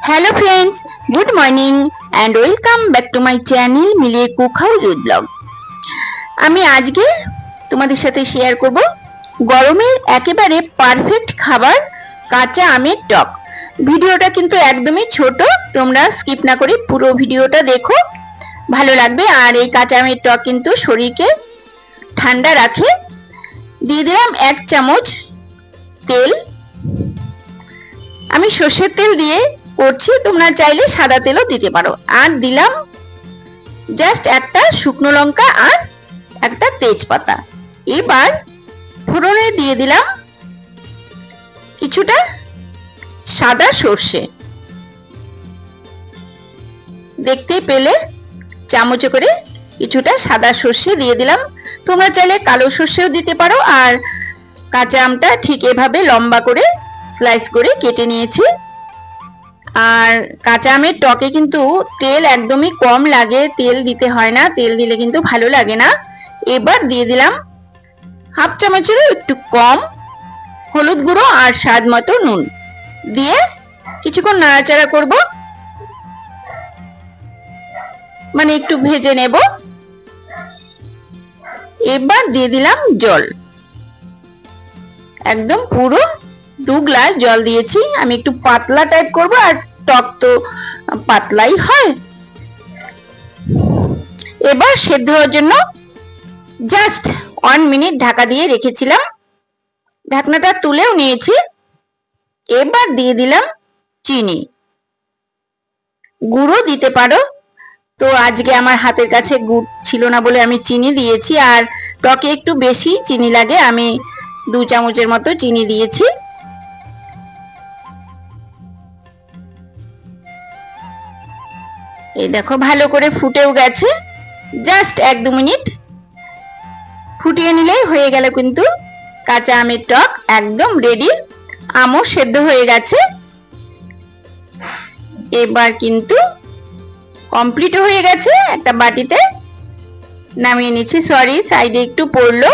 Hello friends, good morning and welcome back to my channel मिलिए cook house with blog. আমি আজকে তোমাদের সাথে শেয়ার করব গরমের একেবারে পারফেক্ট খাবার কাঁচা আমের টক। ভিডিওটা কিন্তু একদমই ছোট, তোমরা স্কিপ না করে পুরো ভিডিওটা দেখো, ভালো লাগবে। আর এই কাঁচা আমের টক কিন্তু শরীরকে ঠান্ডা রাখে। দিয়ে দিলাম 1 চামচ তেল। আমি সরষের তেল দিয়ে করছি, তোমরা চাইলে সাদা তেলও দিতে পারো। আর দিলাম জাস্ট একটা শুকনো লঙ্কা আর একটা তেজপাতা। এবার ফোড়নে দিয়ে দিলাম কিছুটা সাদা সর্ষে, দেখতে পেলে চামচে করে কিছুটা সাদা সর্ষে দিয়ে দিলাম। তোমরা চাইলে কালো সর্ষেও দিতে পারো। আর কাঁচা আমটা ঠিক এভাবে লম্বা করে স্লাইস করে কেটে নিয়েছি। আর কাঁচা আমের টকে কিন্তু তেল একদমই কম লাগে, তেল দিতে হয় না, তেল দিলে কিন্তু ভালো লাগে না। এবার দিয়ে দিলাম 1/2 চামচেরও একটু কম হলুদ গুঁড়ো আর স্বাদ মতো নুন দিয়ে কিছুক্ষণ নাড়াচাড়া করব, মানে একটু ভেজে নেব। এবার দিয়ে দিলাম জল, একদম পুরো 2 গ্লাস জল দিয়েছি। আমি একটু পাতলা টাইপ করব, আর টক তো পাতলাই হয়। এবার সেদ্ধ হওয়ার জন্য জাস্ট 1 মিনিট ঢাকা দিয়ে রেখেছিলাম, ঢাকনাটা তুলেও নিয়েছি। এবার দিয়ে দিলাম চিনি, গুঁড়ো দিতে পারো, তো আজকে আমার হাতের কাছে গুড় ছিল না বলে আমি চিনি দিয়েছি। আর টকে একটু বেশি চিনি লাগে, আমি 2 চামচের মতো চিনি দিয়েছি। এই দেখো ভালো করে ফুটেও গেছে, জাস্ট 1-2 মিনিট ফুটিয়ে নিলেই হয়ে গেল কিন্তু কাঁচা আমের টক একদম রেডি। আমও সেদ্ধ হয়ে গেছে, এবার কিন্তু কমপ্লিট হয়ে গেছে। একটা বাটিতে নামিয়ে নিচ্ছি। সরি, সাইডে একটু পড়লো।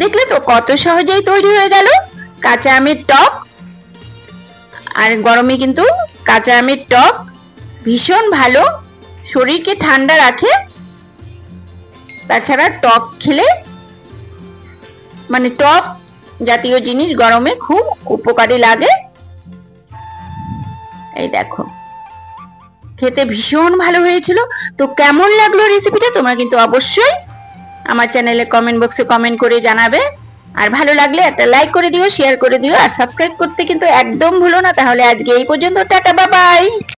দেখলে তো কত সহজেই তৈরি হয়ে গেল কাঁচা আমের টক। আর গরমে কিন্তু কাঁচা আমের টক ভীষণ ভালো, শরীরকে ঠান্ডা রাখে। তাছাড়া টক খেলে, মানে টক জাতীয় জিনিস গরমে খুব উপকারী লাগে। এই দেখো খেতে ভীষণ ভালো হয়েছিল। তো কেমন লাগলো রেসিপিটা তোমরা কিন্তু অবশ্যই আমার চ্যানেলে কমেন্ট বক্সে কমেন্ট করে জানাবে। আর ভালো লাগলে একটা লাইক করে দিও, শেয়ার করে দিও, আর সাবস্ক্রাইব করতে কিন্তু একদম ভুলো না। তাহলে আজকে এই পর্যন্ত, টাটা, বাই বাই।